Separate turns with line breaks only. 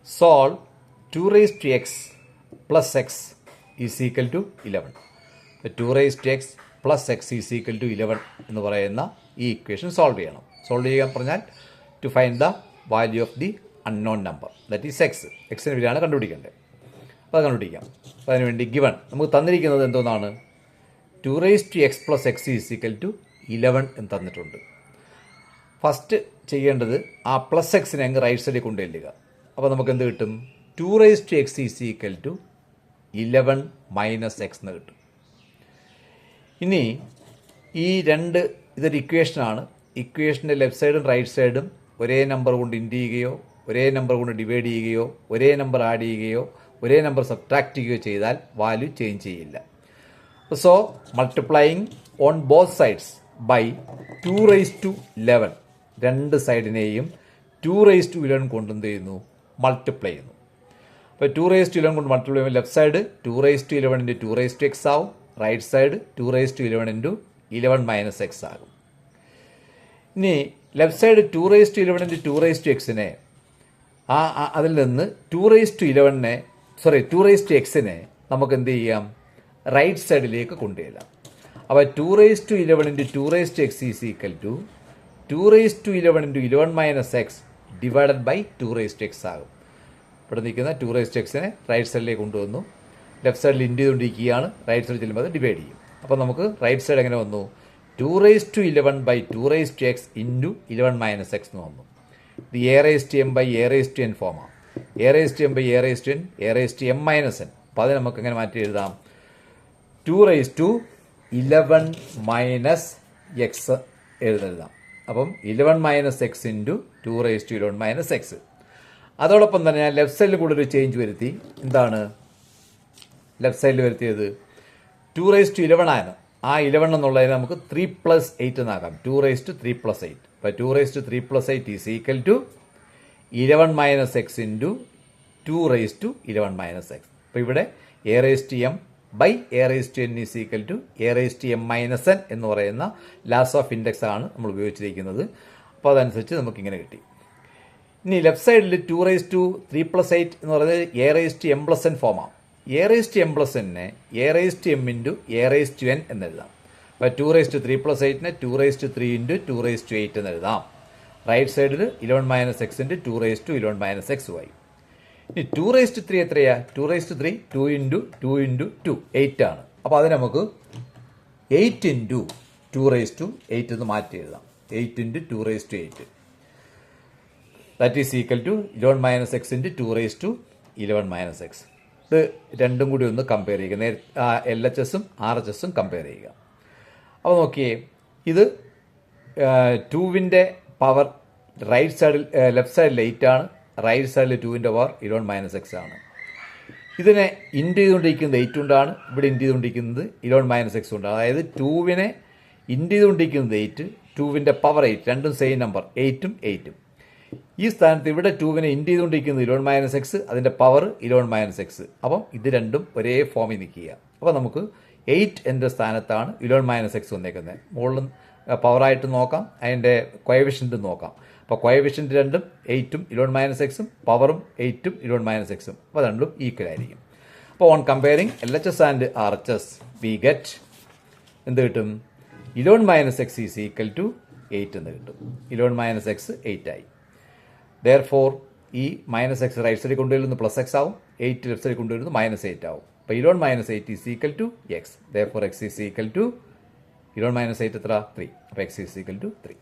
Solve 2 raised to x plus x is equal to 11. 2 raised to x plus x is equal to 11 എന്ന് പറയുന്ന ഈ equation solve ചെയ്യണം. Solve ചെയ്യാൻ പറഞ്ഞാൽ to find the value of the unknown number, that is x. എക്സിന് വിലയാണ് കണ്ടുപിടിക്കേണ്ടത്. അപ്പോൾ അത് കണ്ടുപിടിക്കാം. അപ്പോൾ അതിനുവേണ്ടി ഗിവൺ നമുക്ക് തന്നിരിക്കുന്നത് എന്തോന്നാണ്? 2 raised to x plus x is equal to 11 എന്ന് തന്നിട്ടുണ്ട്. ഫസ്റ്റ് ചെയ്യേണ്ടത് ആ പ്ലസ് എക്സിനെ അങ്ങ് റൈറ്റ് സൈഡിൽ കൊണ്ടുവരിക. അപ്പോൾ നമുക്ക് എന്ത് കിട്ടും? 2 raised to x is equal to 11 minus x എന്ന് കിട്ടും. ഇനി ഈ ഇതൊരു ഇക്വേഷനാണ്. ഇക്വേഷൻ്റെ ലെഫ്റ്റ് സൈഡും റൈറ്റ് സൈഡും ഒരേ നമ്പർ കൊണ്ട് ഇൻഡ് ചെയ്യുകയോ ഒരേ നമ്പർ കൊണ്ട് ഡിവൈഡ് ചെയ്യുകയോ ഒരേ നമ്പർ ആഡ് ചെയ്യുകയോ ഒരേ നമ്പർ സബ്ട്രാക്ട് ചെയ്യുകയോ ചെയ്താൽ വാല്യൂ ചേഞ്ച് ചെയ്യില്ല. So multiplying on both sides by 2 raised to 11, രണ്ട് സൈഡിനെയും 2 raised to 11 കൊണ്ട് എന്ത് ചെയ്യുന്നു? മൾട്ടിപ്ലൈ ചെയ്യുന്നു. അപ്പോൾ 2 raised to 11 കൊണ്ട് മൾട്ടിപ്ലൈ ചെയ്യുമ്പോൾ left side 2 raised to 11 into 2 raised to x ആവും. Right side 2 raised to 11 into 11 minus x ആകും. ഇനി left side 2 raised to 11 into 2 raised to എക്സിനെ അതിൽ നിന്ന് 2 raised to 11നെ നമുക്ക് എന്ത് ചെയ്യാം? റൈറ്റ് സൈഡിലേക്ക് കൊണ്ടുവരാം. അപ്പോൾ 2 raised to 11 into 2 raised to x is equal to 2 raised to 11 into 11 minus x divided by 2 raised to x ആകും. ഇവിടെ നിൽക്കുന്ന 2 raised to xനെ റൈറ്റ് സൈഡിലേക്ക് കൊണ്ടുവന്നു. ലെഫ്റ്റ് സൈഡിൽ ഇൻഡ് ചെയ്തുകൊണ്ടിരിക്കുകയാണ്. റൈറ്റ് സൈഡിൽ ചെല്ലുമ്പോൾ അത് ഡിവൈഡ് ചെയ്യും. അപ്പോൾ നമുക്ക് റൈറ്റ് സൈഡ് എങ്ങനെ വന്നു? 2 raised to 11 by 2 raised to x into 11 minus x എന്ന് വന്നു. ഇത് A raise to M by A raise to N ഫോമാണ്. A raise to M by A raise to N, A raise to M minus N. അപ്പോൾ അത് നമുക്ക് എങ്ങനെ മാറ്റി എഴുതാം? 2 raised to 11 മൈനസ് എക്സ് എഴുതാം. അപ്പം 11 minus x into 2 raised to 11 minus X. അതോടൊപ്പം തന്നെ ഞാൻ ലെഫ്റ്റ് സൈഡിൽ കൂടെ ഒരു ചേഞ്ച് വരുത്തി. എന്താണ് ലെഫ്റ്റ് സൈഡിൽ വരുത്തിയത്? 2 raised to 11 ആണ്. ആ 11 എന്നുള്ളതിന് നമുക്ക് 3 + 8 എന്നാക്കാം. 2 raised to 3 + 8. അപ്പോൾ 2 raised to 3 + 8 is equal to 11 minus x into 2 raised to 11 minus x. അപ്പോൾ ഇവിടെ a raise to M by A raise to n is equal to a raise to M minus n എന്ന് പറയുന്ന laws of index ആണ് നമ്മൾ ഉപയോഗിച്ചിരിക്കുന്നത്. അപ്പോൾ അതനുസരിച്ച് നമുക്കിങ്ങനെ കിട്ടി. ഇനി ലെഫ്റ്റ് സൈഡിൽ 2 raised to 3 + 8 എന്ന് പറയുന്നത് a raise to m plus n ഫോമാണ്. A raise to m plus എന്നെ a raise to m into a raise to n എന്നെഴുതാം. അപ്പോൾ 2 raised to 3 + 8നെ 2 raised to 3 into 2 raised to 8 എന്നെഴുതാം. റൈറ്റ് സൈഡിൽ 11 minus x into 2 raised to 11 minus x ആയി. ഇനി 2 raised to 3 എത്രയാ? 2 raised to 3 2 into 2 into 2 8 ആണ്. അപ്പോൾ അത് നമുക്ക് 8 ഇൻറ്റു 2 raised to 8 എന്ന് മാറ്റി എഴുതാം. 8 into 2 raised to 8 that is equal to 11 minus x into 2 raised to 11 minus x. ഇത് രണ്ടും കൂടി ഒന്ന് കമ്പയർ ചെയ്യുക. എൽ എച്ച് എസും ആർ എച്ച് എസും കമ്പയർ ചെയ്യുക. അപ്പോൾ നോക്കിയേ, ഇത് 2വിൻ്റെ പവർ റൈറ്റ് സൈഡിൽ ലെഫ്റ്റ് സൈഡിൽ 8 ആണ്. റൈറ്റ് സൈഡിൽ 2വിൻ്റെ പവർ 11 മൈനസ് എക്സ് ആണ്. ഇതിനെ ഇൻഡ് ചെയ്തുകൊണ്ടിരിക്കുന്നത് 8 കൊണ്ടാണ്. ഇവിടെ ഇൻഡ് ചെയ്തുകൊണ്ടിരിക്കുന്നത് 11 മൈനസ് എക്സ് കൊണ്ടാണ്. അതായത് 2വിനെ ഇൻഡ് ചെയ്തുകൊണ്ടിരിക്കുന്നത് 8, 2വിൻ്റെ പവർ 8, രണ്ടും സെയിം നമ്പർ 8ഉം 8ഉം. ഈ സ്ഥാനത്ത് ഇവിടെ 2വിനെ ഇൻഡ് ചെയ്തുകൊണ്ടിരിക്കുന്നത് 11 മൈനസ് എക്സ്, അതിൻ്റെ പവർ 11 മൈനസ് എക്സ്. അപ്പം ഇത് രണ്ടും ഒരേ ഫോമിൽ നിൽക്കുക. അപ്പോൾ നമുക്ക് 8 എൻ്റെ സ്ഥാനത്താണ് 11 മൈനസ് എക്സ് വന്നേക്കുന്നത്. മുകളിലും പവറായിട്ട് നോക്കാം, അതിൻ്റെ കോയഫിഷ്യൻറ്റ് നോക്കാം. അപ്പോൾ കോയഫിഷ്യൻറ്റ് രണ്ടും 8ഉം 11 മൈനസ് എക്സും, പവറും 8ഉം 11 മൈനസ് എക്സും. അപ്പോൾ രണ്ടും ഈക്വൽ ആയിരിക്കും. അപ്പോൾ on comparing L H S and R H S we get എന്ത് കിട്ടും? 11 minus x is equal to 8 എന്ന് കിട്ടും. 11 മൈനസ് എക്സ് 8 ആയി. Therefore, ഈ മൈനസ് എക്സ് റൈറ്റ് സൈഡിൽ കൊണ്ടുവരുന്നത് പ്ലസ് എക്സ് ആവും, 8 ലെഫ്റ്റ് സൈഡിൽ കൊണ്ടുവരുന്നത് മൈനസ് 8 ആവും. അപ്പോൾ 11 minus 8 is equal to x. Therefore, x is equal to 11 minus 8 എത്ര? 3. അപ്പോൾ എക്സ് ഈസ് ഈക്വൽ ടു 3.